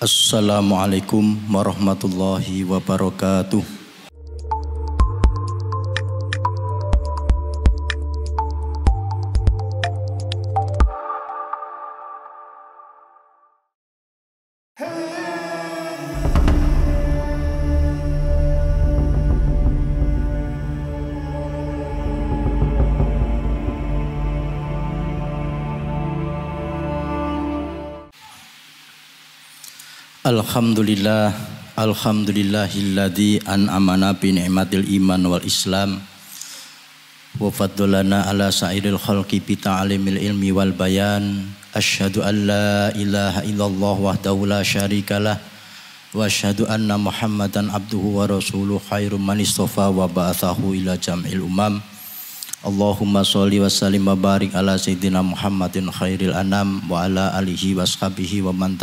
Assalamualaikum warahmatullahi wabarakatuh. Alhamdulillah, alhamdulillahilladzi an'amana bi ni'matil iman wal islam wa faddalana ala sa'iril khalqi bi ta'limil ilmi wal bayan. Asyhadu an la ilaha illallah wahdahu la syarikalah wa asyhadu anna Muhammadan abduhu wa rasuluh khairum man istafa wa ba'athahu ila jam'il umam. Allahumma sholli wa sallim wa barik ala sayyidina Muhammadin khairil anam wa ala alihi washabihi wa man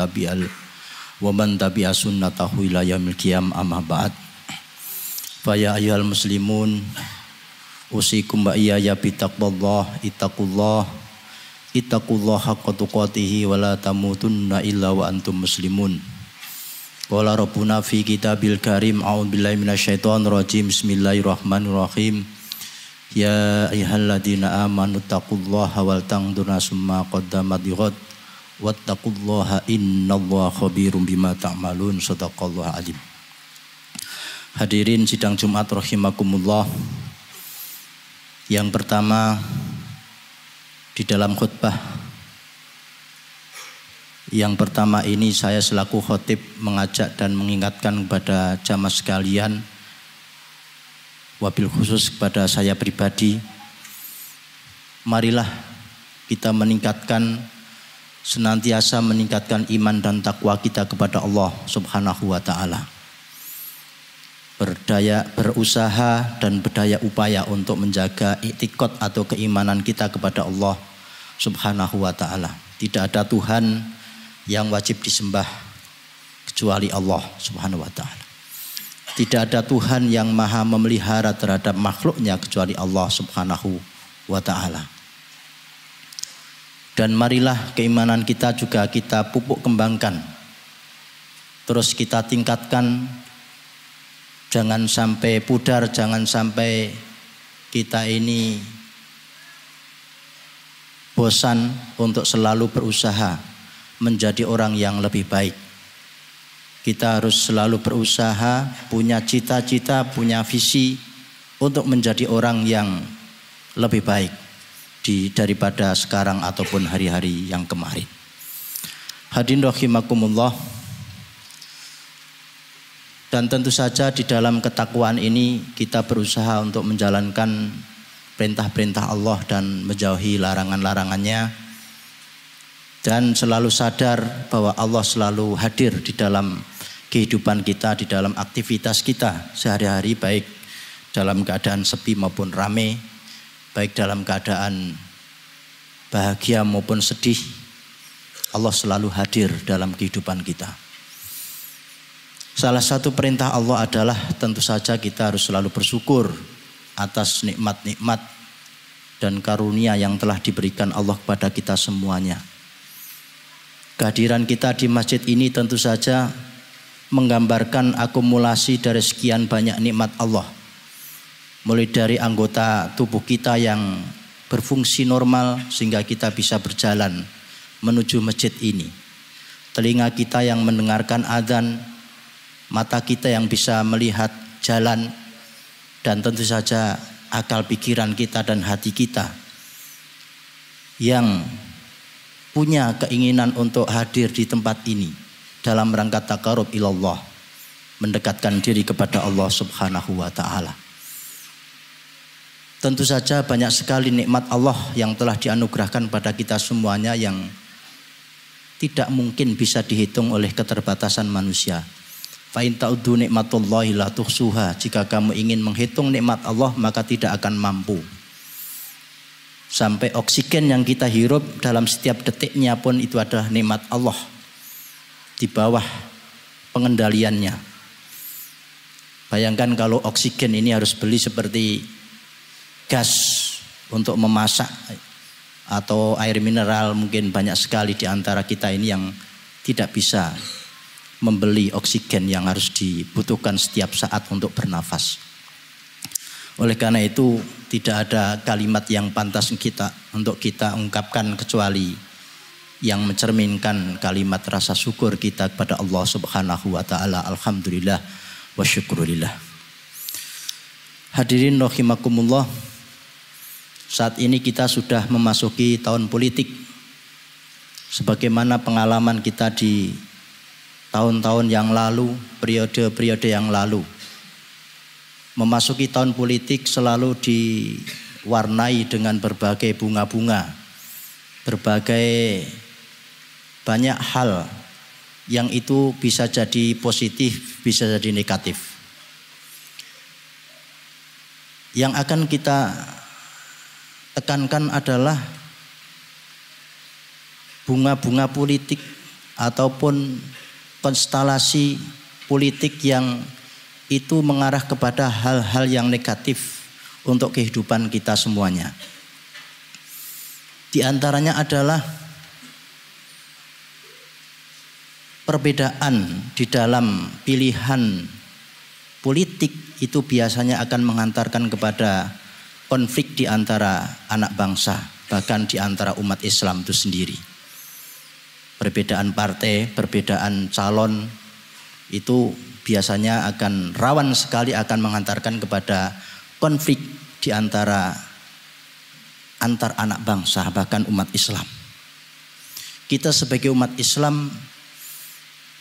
tabi'a sunnatahu ila yaumil qiyam, amma ba'd. Fa ya ayyuhal muslimun usikum wa iyaya bi taqwallah ittaqullah haqqa tuqatih wa la tamutunna illa wa antum muslimun. Qala rabbuna fi kitabil karim a'udzubillahi minasyaitonir rajim. Bismillahirrahmanirrahim. Ya ayyuhalladzina amanu taqullaha wal tanzur nafsum ma qaddamat lighad wattaqullaha innallaha khabirum bima ta'malun. Shadaqallahu alim. Hadirin sidang Jumat rahimakumullah. Yang pertama, di dalam khutbah yang pertama ini saya selaku khotib mengajak dan mengingatkan kepada jamaah sekalian, wabil khusus kepada saya pribadi, marilah kita senantiasa meningkatkan iman dan takwa kita kepada Allah Subhanahu wa ta'ala. Berusaha dan berdaya upaya untuk menjaga i'tiqad atau keimanan kita kepada Allah Subhanahu wa ta'ala. Tidak ada Tuhan yang wajib disembah kecuali Allah Subhanahu wa ta'ala. Tidak ada Tuhan yang maha memelihara terhadap makhluknya kecuali Allah Subhanahu wa ta'ala. Dan marilah keimanan kita juga kita pupuk kembangkan. Terus kita tingkatkan. Jangan sampai pudar, jangan sampai kita ini bosan untuk selalu berusaha menjadi orang yang lebih baik. Kita harus selalu berusaha, punya cita-cita, punya visi untuk menjadi orang yang lebih baik daripada sekarang ataupun hari-hari yang kemarin. Hadirin rahimakumullah. Dan tentu saja di dalam ketakwaan ini kita berusaha untuk menjalankan perintah-perintah Allah dan menjauhi larangan-larangannya, dan selalu sadar bahwa Allah selalu hadir di dalam kehidupan kita, di dalam aktivitas kita sehari-hari, baik dalam keadaan sepi maupun ramai, baik dalam keadaan bahagia maupun sedih. Allah selalu hadir dalam kehidupan kita. Salah satu perintah Allah adalah tentu saja kita harus selalu bersyukur atas nikmat-nikmat dan karunia yang telah diberikan Allah kepada kita semuanya. Kehadiran kita di masjid ini tentu saja menggambarkan akumulasi dari sekian banyak nikmat Allah. Mulai dari anggota tubuh kita yang berfungsi normal sehingga kita bisa berjalan menuju masjid ini. Telinga kita yang mendengarkan adzan, mata kita yang bisa melihat jalan, dan tentu saja akal pikiran kita dan hati kita yang punya keinginan untuk hadir di tempat ini dalam rangka taqarrub ilallah, mendekatkan diri kepada Allah Subhanahu wa ta'ala. Tentu saja banyak sekali nikmat Allah yang telah dianugerahkan pada kita semuanya yang tidak mungkin bisa dihitung oleh keterbatasan manusia. Fa in ta'uddu nikmatullahi la tuhsuha. Jika kamu ingin menghitung nikmat Allah maka tidak akan mampu. Sampai oksigen yang kita hirup dalam setiap detiknya pun itu adalah nikmat Allah di bawah pengendaliannya. Bayangkan kalau oksigen ini harus beli seperti gas untuk memasak atau air mineral, mungkin banyak sekali di antara kita ini yang tidak bisa membeli oksigen yang harus dibutuhkan setiap saat untuk bernafas. Oleh karena itu tidak ada kalimat yang pantas untuk kita ungkapkan kecuali yang mencerminkan kalimat rasa syukur kita kepada Allah Subhanahu wa taala. Alhamdulillah wa syukurillah. Hadirin rahimakumullah. Saat ini kita sudah memasuki tahun politik. Sebagaimana pengalaman kita di tahun-tahun yang lalu, periode-periode yang lalu. Memasuki tahun politik selalu diwarnai dengan berbagai bunga-bunga, berbagai banyak hal yang itu bisa jadi positif, bisa jadi negatif. Yang akan kita tekankan adalah bunga-bunga politik ataupun konstelasi politik yang itu mengarah kepada hal-hal yang negatif untuk kehidupan kita semuanya. Di antaranya adalah perbedaan di dalam pilihan politik itu biasanya akan menghantarkan kepada konflik di antara anak bangsa, bahkan di antara umat Islam itu sendiri. Perbedaan partai, perbedaan calon itu biasanya akan rawan sekali akan menghantarkan kepada konflik di antar anak bangsa, bahkan umat Islam. Kita sebagai umat Islam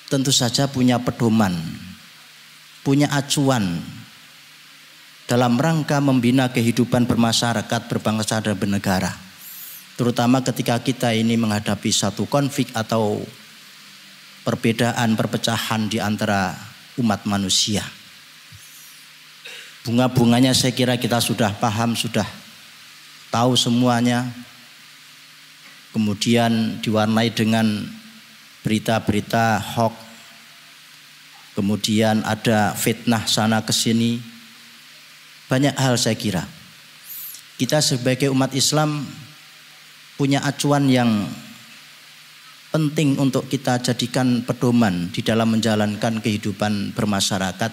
tentu saja punya pedoman, punya acuan dalam rangka membina kehidupan bermasyarakat, berbangsa dan bernegara. Terutama ketika kita ini menghadapi satu konflik atau perbedaan, perpecahan di antara umat manusia. Bunga-bunganya saya kira kita sudah paham, sudah tahu semuanya. Kemudian diwarnai dengan berita-berita hoax. Kemudian ada fitnah sana ke sini. Banyak hal saya kira. Kita sebagai umat Islam punya acuan yang penting untuk kita jadikan pedoman di dalam menjalankan kehidupan bermasyarakat,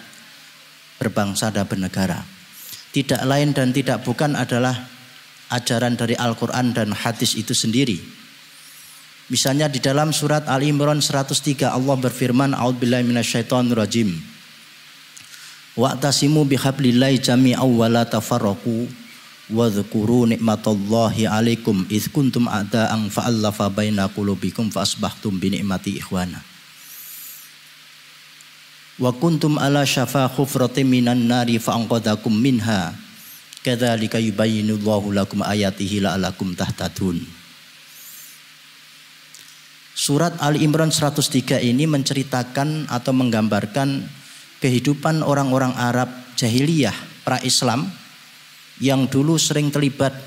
berbangsa dan bernegara. Tidak lain dan tidak bukan adalah ajaran dari Al-Quran dan hadis itu sendiri. Misalnya di dalam surat Al-Imran 103 Allah berfirman, A'udzubillahi minasyaitonirrajim. Wa'tasimu bihablillahi jami'aw wa la tafarraqu wa dzkuru nikmatallahi 'alaikum idz kuntum a'da'an fa'alafa baina qulubikum fa asbahtum bi ni'mati ikhwana. Wa kuntum ala syafa hufratin minan nari fa anqadhakum minha kadzalika yubayyinullahu lakum ayatihi la'allakum tahtadun. Surat Al-Imran 103 ini menceritakan atau menggambarkan kehidupan orang-orang Arab jahiliyah pra-Islam yang dulu sering terlibat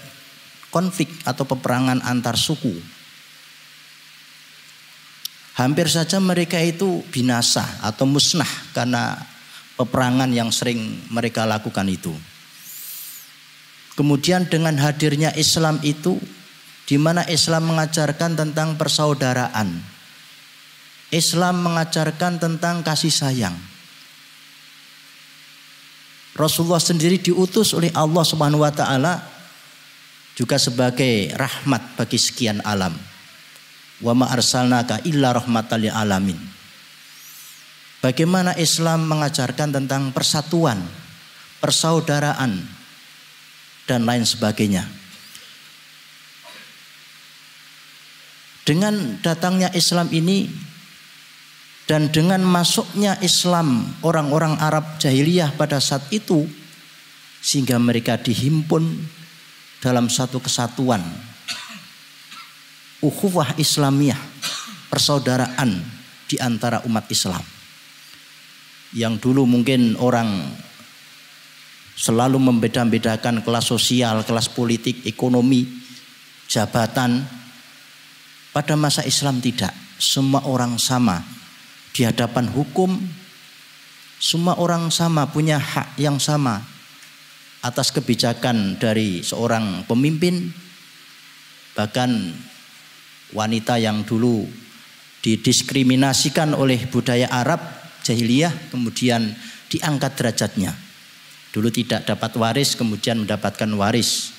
konflik atau peperangan antar suku. Hampir saja mereka itu binasa atau musnah karena peperangan yang sering mereka lakukan itu. Kemudian dengan hadirnya Islam itu, di mana Islam mengajarkan tentang persaudaraan, Islam mengajarkan tentang kasih sayang. Rasulullah sendiri diutus oleh Allah Subhanahu wa taala juga sebagai rahmat bagi sekian alam. Wa ma arsalnaka illa rahmatan lil alamin. Bagaimana Islam mengajarkan tentang persatuan, persaudaraan dan lain sebagainya. Dengan datangnya Islam ini dan dengan masuknya Islam orang-orang Arab jahiliyah pada saat itu, sehingga mereka dihimpun dalam satu kesatuan, ukhuwah Islamiyah, persaudaraan di antara umat Islam. Yang dulu mungkin orang selalu membeda-bedakan kelas sosial, kelas politik, ekonomi, jabatan. Pada masa Islam tidak, semua orang sama di hadapan hukum, semua orang sama, punya hak yang sama atas kebijakan dari seorang pemimpin. Bahkan wanita yang dulu didiskriminasikan oleh budaya Arab jahiliyah, kemudian diangkat derajatnya. Dulu tidak dapat waris, kemudian mendapatkan waris.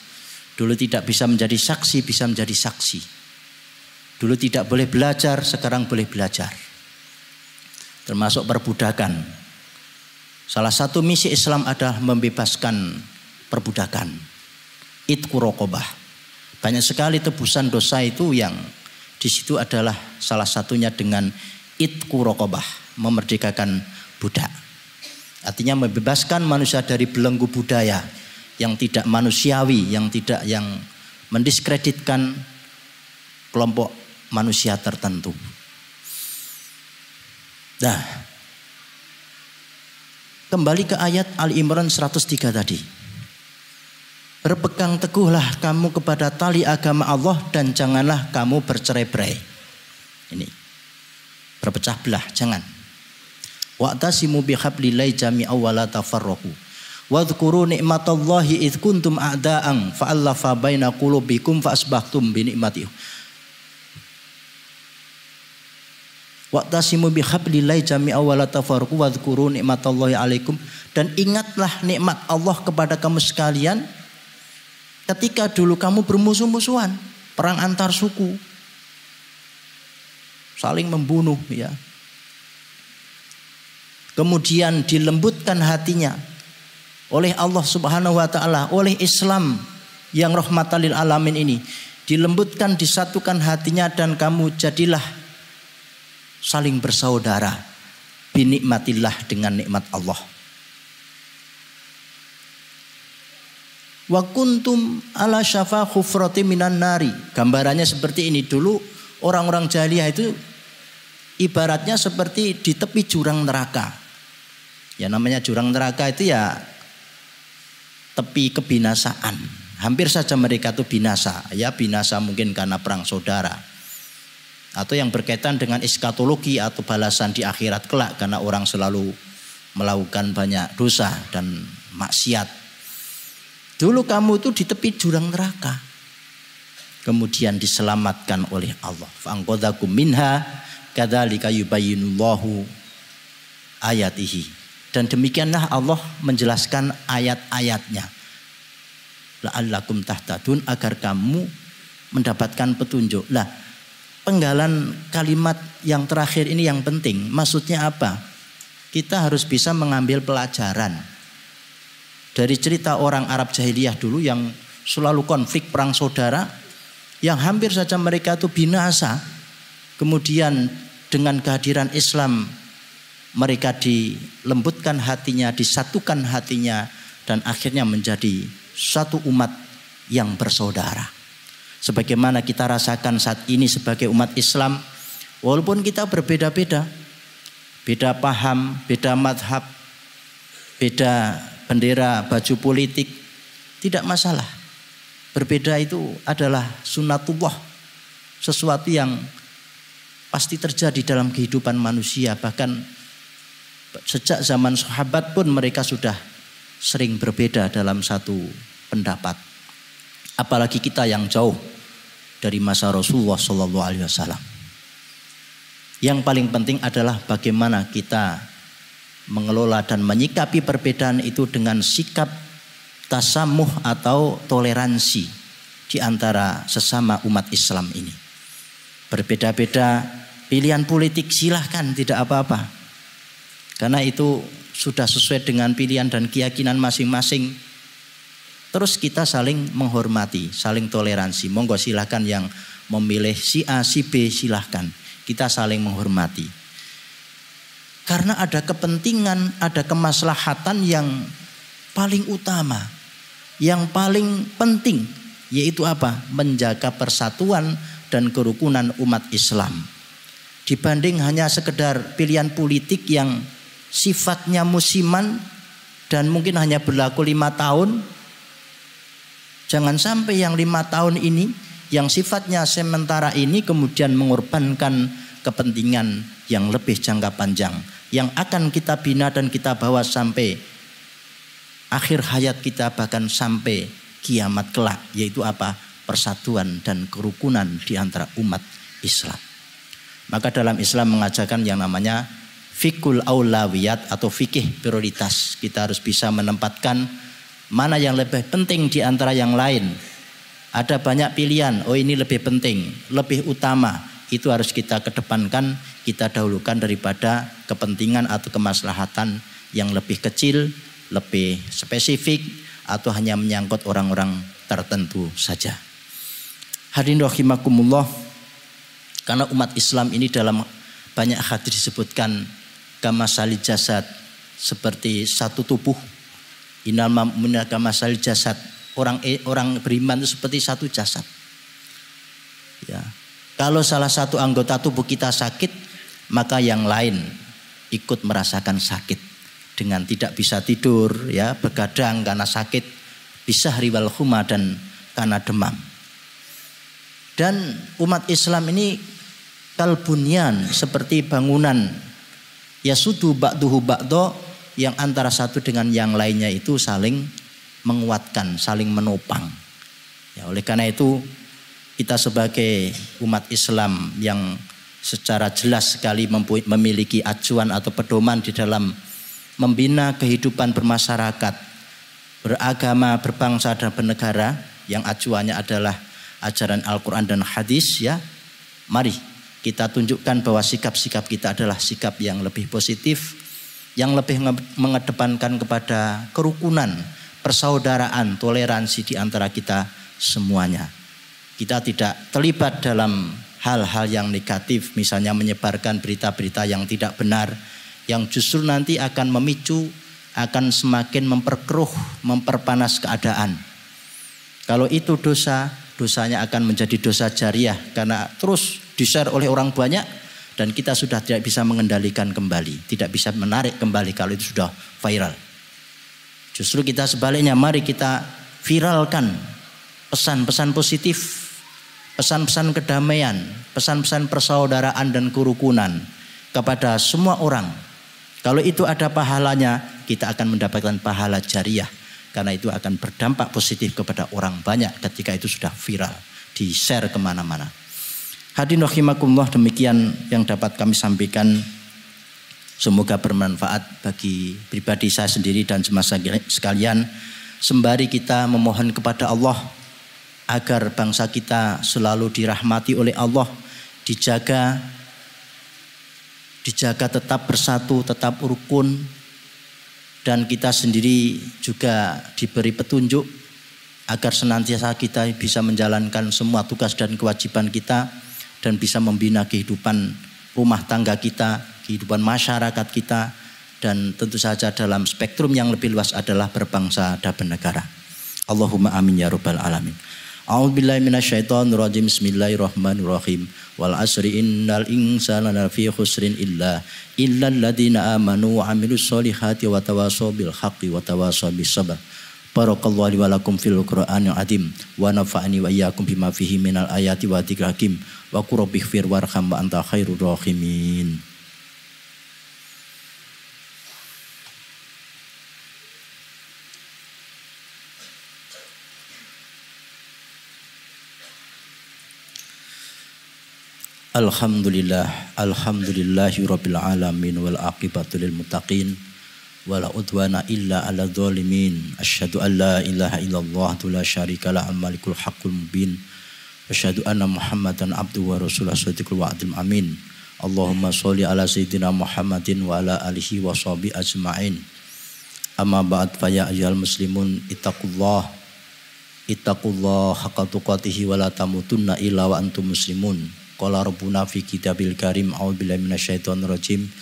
Dulu tidak bisa menjadi saksi, bisa menjadi saksi. Dulu tidak boleh belajar, sekarang boleh belajar. Termasuk perbudakan. Salah satu misi Islam adalah membebaskan perbudakan. Itqu raqabah. Banyak sekali tebusan dosa itu yang di situ adalah salah satunya dengan itqu raqabah, memerdekakan budak. Artinya membebaskan manusia dari belenggu budaya yang tidak manusiawi, yang mendiskreditkan kelompok manusia tertentu. Nah, kembali ke ayat Al-Imran 103 tadi. Berpegang teguhlah kamu kepada tali agama Allah dan janganlah kamu bercerai-berai. Ini berpecah belah, jangan. Wa'tasimu bihablillahi jami'an wa la tafarraqu. Wadhkuru ni'matallahi idh kuntum a'da'an fa'allafa baina qulubikum fa'asbahtum bi ni'matihi. Wa'tasimu bihablillahi jami'an wa la tafarraqu wadhkuru ni'matallahi 'alaikum, dan ingatlah nikmat Allah kepada kamu sekalian ketika dulu kamu bermusuh-musuhan, perang antar suku, saling membunuh ya. Kemudian dilembutkan hatinya oleh Allah Subhanahu wa taala, oleh Islam yang rahmatan lil alamin ini. Dilembutkan, disatukan hatinya dan kamu jadilah saling bersaudara binikmatillah, dengan nikmat Allah. Wa kuntum ala syafa khufrati minan nari. Gambarannya seperti ini. Dulu orang-orang jahiliyah itu ibaratnya seperti di tepi jurang neraka. Ya namanya jurang neraka itu ya tepi kebinasaan. Hampir saja mereka itu binasa. Ya binasa mungkin karena perang saudara, atau yang berkaitan dengan eskatologi atau balasan di akhirat kelak karena orang selalu melakukan banyak dosa dan maksiat. Dulu kamu itu di tepi jurang neraka, kemudian diselamatkan oleh Allah. Fa'anqadzakum minha kadzalika yubayyinullahu ayatihi. Dan demikianlah Allah menjelaskan ayat-ayatnya. La'allakum tahtadun, agar kamu mendapatkan petunjuk. Lah, penggalan kalimat yang terakhir ini yang penting. Maksudnya apa? Kita harus bisa mengambil pelajaran dari cerita orang Arab jahiliyah dulu yang selalu konflik perang saudara, yang hampir saja mereka itu binasa. Kemudian dengan kehadiran Islam mereka dilembutkan hatinya, disatukan hatinya, dan akhirnya menjadi satu umat yang bersaudara. Sebagaimana kita rasakan saat ini sebagai umat Islam, walaupun kita berbeda-beda, beda paham, beda madhab, beda bendera, baju politik, tidak masalah. Berbeda itu adalah sunnatullah, sesuatu yang pasti terjadi dalam kehidupan manusia. Bahkan sejak zaman sahabat pun mereka sudah sering berbeda dalam satu pendapat. Apalagi kita yang jauh dari masa Rasulullah SAW. Yang paling penting adalah bagaimana kita mengelola dan menyikapi perbedaan itu dengan sikap tasamuh atau toleransi di antara sesama umat Islam ini. Berbeda-beda pilihan politik silahkan, tidak apa-apa, karena itu sudah sesuai dengan pilihan dan keyakinan masing-masing. Terus kita saling menghormati, saling toleransi. Monggo silahkan yang memilih si A, si B, silahkan. Kita saling menghormati. Karena ada kepentingan, ada kemaslahatan yang paling utama, yang paling penting, yaitu apa? Menjaga persatuan dan kerukunan umat Islam. Dibanding hanya sekedar pilihan politik yang sifatnya musiman dan mungkin hanya berlaku 5 tahun. Jangan sampai yang 5 tahun ini, yang sifatnya sementara ini kemudian mengorbankan kepentingan yang lebih jangka panjang, yang akan kita bina dan kita bawa sampai akhir hayat kita, bahkan sampai kiamat kelak, yaitu apa? Persatuan dan kerukunan di antara umat Islam. Maka dalam Islam mengajarkan yang namanya fikul aulawiyat atau fikih prioritas. Kita harus bisa menempatkan mana yang lebih penting di antara yang lain. Ada banyak pilihan, oh ini lebih penting, lebih utama. Itu harus kita kedepankan, kita dahulukan daripada kepentingan atau kemaslahatan yang lebih kecil, lebih spesifik, atau hanya menyangkut orang-orang tertentu saja. Hadirin rahimakumullah, karena umat Islam ini dalam banyak hadis disebutkan kamasali jasad, seperti satu tubuh. Innal mu'mina kamasali jasad. Orang beriman itu seperti satu jasad. Ya. Kalau salah satu anggota tubuh kita sakit, maka yang lain ikut merasakan sakit dengan tidak bisa tidur, ya, begadang karena sakit, bisahri wal huma, dan karena demam. Dan umat Islam ini kalbunyan, seperti bangunan, yasudu ba'duhu ba'do, yang antara satu dengan yang lainnya itu saling menguatkan, saling menopang. Ya, oleh karena itu kita sebagai umat Islam yang secara jelas sekali memiliki acuan atau pedoman di dalam membina kehidupan bermasyarakat, beragama, berbangsa dan bernegara, yang acuannya adalah ajaran Al-Quran dan hadis, ya. Mari kita tunjukkan bahwa sikap-sikap kita adalah sikap yang lebih positif, yang lebih mengedepankan kepada kerukunan, persaudaraan, toleransi di antara kita semuanya. Kita tidak terlibat dalam hal-hal yang negatif, misalnya menyebarkan berita-berita yang tidak benar, yang justru nanti akan memicu, akan semakin memperkeruh, memperpanas keadaan. Kalau itu dosa, dosanya akan menjadi dosa jariah karena terus di-share oleh orang banyak dan kita sudah tidak bisa mengendalikan kembali, tidak bisa menarik kembali kalau itu sudah viral. Justru kita sebaliknya, mari kita viralkan pesan-pesan positif, pesan-pesan kedamaian, pesan-pesan persaudaraan dan kerukunan kepada semua orang. Kalau itu ada pahalanya, kita akan mendapatkan pahala jariah, karena itu akan berdampak positif kepada orang banyak ketika itu sudah viral, di-share kemana-mana. Hadirin rahimakumullah, demikian yang dapat kami sampaikan. Semoga bermanfaat bagi pribadi saya sendiri dan jemaah sekalian. Sembari kita memohon kepada Allah agar bangsa kita selalu dirahmati oleh Allah, dijaga tetap bersatu, tetap rukun, dan kita sendiri juga diberi petunjuk agar senantiasa kita bisa menjalankan semua tugas dan kewajiban kita dan bisa membina kehidupan rumah tangga kita, kehidupan masyarakat kita, dan tentu saja dalam spektrum yang lebih luas adalah berbangsa dan bernegara. Allahumma amin ya rabbal alamin. A'udzubillahi minasyaitonirrajim. Bismillahirrahmanirrahim. Wal asri innal insana lafi khusrin illa alladziina amanu wa 'amilus solihati wa tawashaw bil haqqi wa tawashaw bis sabr. Barakallahu li wa lakum fil Qur'anil azim wa nafa'ani wa iyyakum bima fihi minal ayati wa dzikril hakim. Wa qur rabbighfir warham wa anta khairur rahimin. Alhamdulillahi rabbil alamin wal aqibatu lil muttaqin wala udwana illa ala dzalimin. Asyhadu an la ilaha illallah la syarika lahu al-malikul haqqul mubin. Asyhadu anna Muhammadan abduhu wa rasuluhu shadiqul wa'dil amin. Allahumma sholli ala sayyidina Muhammadin wa ala alihi wa sahbihi ajma'in. Amma ba'd, fa ya ayyuhal muslimun ittaqullah haqqa tuqatih wa la tamutunna illa wa antum muslimun. Qala rabbuna fi kitabil karim, a'udzubillahi minasyaitonir rajim.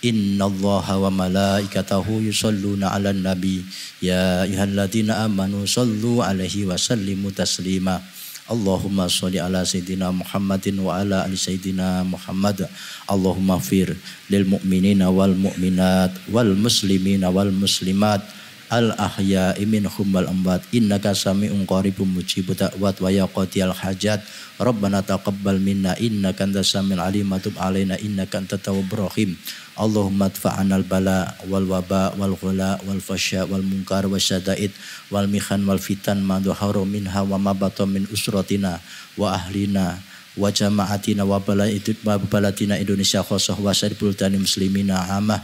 Innallaha wa malaikatahu yusholluna 'alan nabi ya ayyuhalladzina amanu shollu 'alaihi wa sallimu taslima. Allahumma sholli ala sayyidina Muhammadin wa ala ali sayyidina Muhammad. Allahumma fir lil mu'minina wal mu'minat wal muslimina wal muslimat al ahya'i minhum wal amwat innaka sami'un qaribun mujibud da'wat wa ya qadiyal hajat. Rabbana taqabbal minna innaka antas samiul alim wa tub alaina innaka antat tawwabur rahim. Allahumma adfa'anal bala wal waba wal ghala wal fasya wal munkar wasyada'id wal mihan wal fitan ma dhahara minha wa ma batana min usratina wa ahlina wa jama'atina wa balatina Indonesia khosoh wa sa'ir buldanil muslimina amah.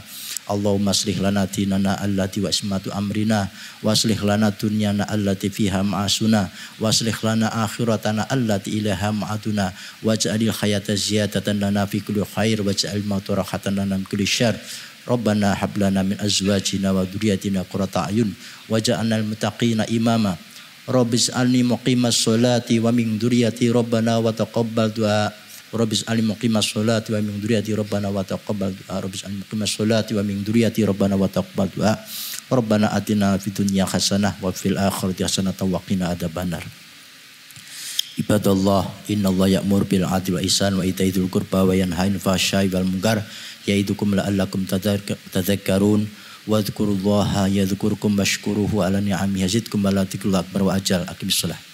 Allahumma aslih lana dinana allati wa ismatu amrina wa aslih lana dunyana allati fiha ma'asuna wa aslih lana akhiratana allati ilaha ma'aduna waj'alil hayata ziyadatan lana fi kulli khair waj'al mauta rahatan lana min kulli syarr. Rabbana hab lana min azwajina wa dzurriyyatina qurrata a'yun waj'alnal muttaqina imama. Rabbis alni muqimas sholati wa min dzurriyyati Rabbana wa taqabbal du'a. Rabbis alni muqimas sholati wa min dzurriyyati Rabbana wa taqabbal du'a. Rabbis alni muqimas sholati wa min dzurriyyati Rabbana wa taqabbal du'a. Rabbana atina fid dunya hasanah wa fil akhirati hasanah wa qina adzabannar. Ibadallah, innallaha ya'muru bil 'adli wa ihsan wa ita'i dzil qurba wa yanha 'anil fahsya'i wal munkar ya'idukum la'allakum tadhakkarun. Wadhkurullaha yadhkurkum washkuruhu ala ni'amihi yazidkum wa la dzikrullahi akbar wa ajal. Aqimissalah.